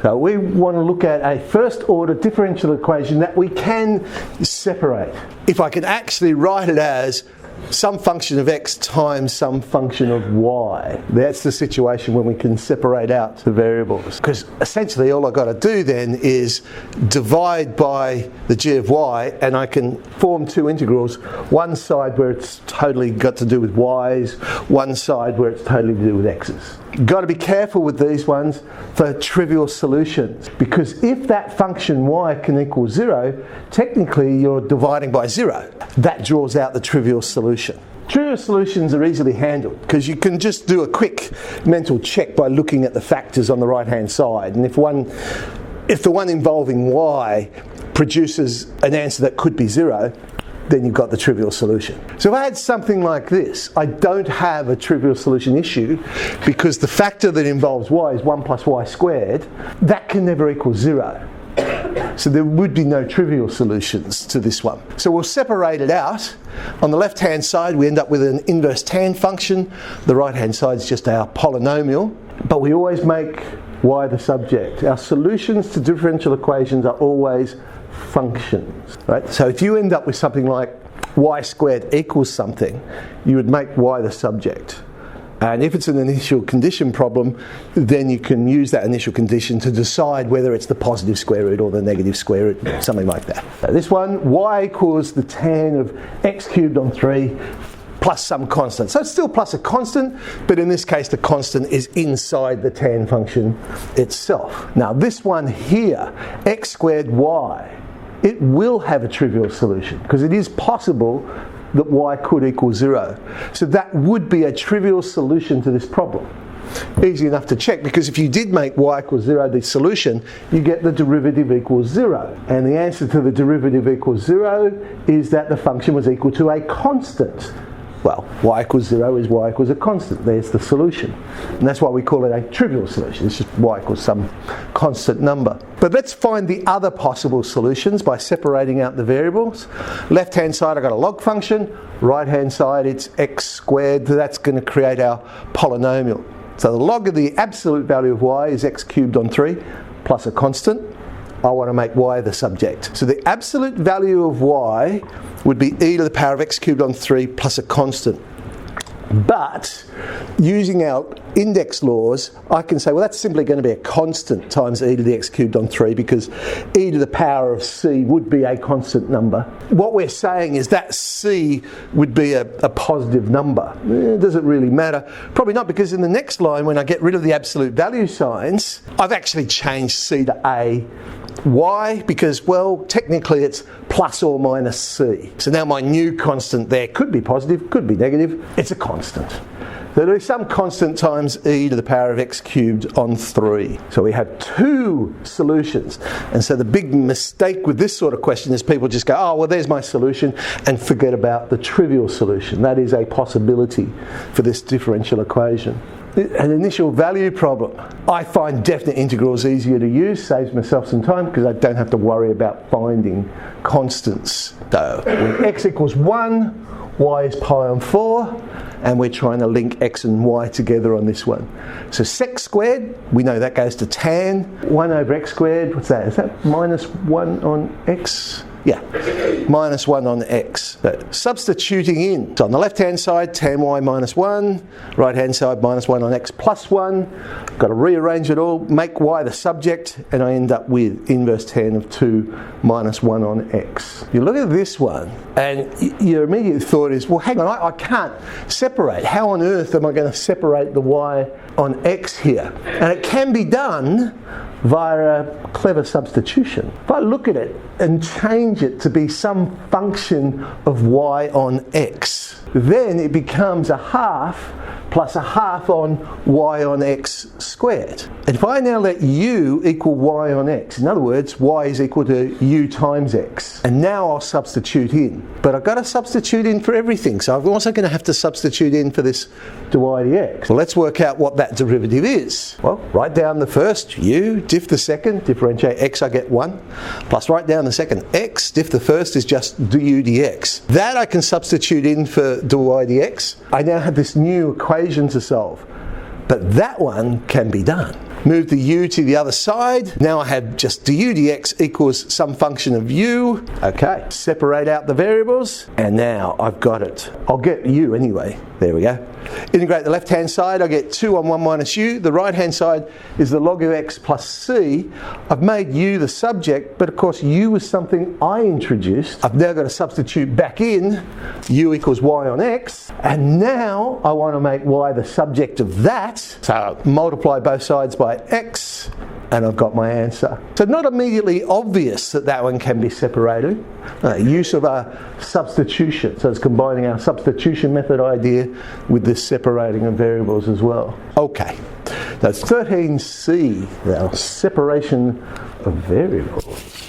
So we want to look at a first order differential equation that we can separate. If I can actually write it as some function of x times some function of y. That's the situation when we can separate out the variables. Because essentially all I've got to do then is divide by the g of y, and I can form two integrals. One side where it's totally got to do with y's, one side where it's totally to do with x's. Got to be careful with these ones for trivial solutions, because if that function y can equal 0, technically you're dividing by 0. That draws out the trivial solution. Trivial solutions are easily handled because you can just do a quick mental check by looking at the factors on the right hand side, and if the one involving y produces an answer that could be 0, then you've got the trivial solution. So if I had something like this, I don't have a trivial solution issue because the factor that involves y is 1 plus y squared. That can never equal 0. So there would be no trivial solutions to this one. So we'll separate it out. On the left hand side we end up with an inverse tan function. The right hand side is just our polynomial. But we always make y the subject. Our solutions to differential equations are always functions, right? So if you end up with something like y squared equals something, you would make y the subject. And if it's an initial condition problem, then you can use that initial condition to decide whether it's the positive square root or the negative square root, something like that. So this one, y equals the tan of x cubed on 3 plus some constant. So it's still plus a constant, but in this case the constant is inside the tan function itself. Now this one here, x squared y, it will have a trivial solution because it is possible that y could equal 0. So that would be a trivial solution to this problem. Easy enough to check, because if you did make y equals 0 the solution, you get the derivative equals 0. And the answer to the derivative equals 0 is that the function was equal to a constant. Well, y equals 0 is y equals a constant. There's the solution. And that's why we call it a trivial solution. It's just y equals some constant number. But let's find the other possible solutions by separating out the variables. Left hand side I've got a log function. Right hand side it's x squared. That's going to create our polynomial. So the log of the absolute value of y is x cubed on 3 plus a constant. I want to make y the subject. So the absolute value of y would be e to the power of x cubed on 3 plus a constant. But using our index laws, I can say, well, that's simply going to be a constant times e to the x cubed on 3, because e to the power of c would be a constant number. What we're saying is that c would be a positive number. Does it really matter? Probably not, because in the next line, when I get rid of the absolute value signs, I've actually changed c to a. Why? Because, well, technically it's plus or minus c. So now my new constant there could be positive, could be negative. It's a constant. There'll be some constant times e to the power of x cubed on 3. So we have two solutions. And so the big mistake with this sort of question is people just go, oh, well, there's my solution, and forget about the trivial solution. That is a possibility for this differential equation. An initial value problem. I find definite integrals easier to use, saves myself some time because I don't have to worry about finding constants. So when x equals 1, y is pi on 4, and we're trying to link x and y together on this one. So sec squared, we know that goes to tan. 1 over x squared, what's that? Is that minus 1 on x? Yeah, minus 1 on x. So substituting in. So on the left hand side, tan y minus 1. Right hand side, minus 1 on x plus 1. Got to rearrange it all, make y the subject, and I end up with inverse tan of 2 minus 1 on x. You look at this one, and your immediate thought is, well, hang on, I can't separate. How on earth am I going to separate the y on x here? And it can be done via a clever substitution. If I look at it and change it to be some function of y on x, then it becomes a half plus a half on y on x squared. And if I now let u equal y on x, in other words, y is equal to u times x, and now I'll substitute in. But I've got to substitute in for everything, so I'm also going to have to substitute in for this dy dx. Well, let's work out what that derivative is. Well, write down the first, u, diff the second, differentiate x, I get 1, plus write down the second, x, diff the first is just du dx. That I can substitute in for dy dx. I now have this new equation to solve. But that one can be done. Move the u to the other side. Now I have just du dx equals some function of u. Okay, separate out the variables, and now I've got it. I'll get u anyway. There we go. Integrate the left-hand side, I get 2 on 1 minus u. The right-hand side is the log of x plus c. I've made u the subject, but of course u was something I introduced. I've now got to substitute back in u equals y on x, and now I want to make y the subject of that. So I'll multiply both sides by x, and I've got my answer. So not immediately obvious that that one can be separated. Use of a substitution. So it's combining our substitution method idea with this separating of variables as well. Okay, that's 13C, our separation of variables.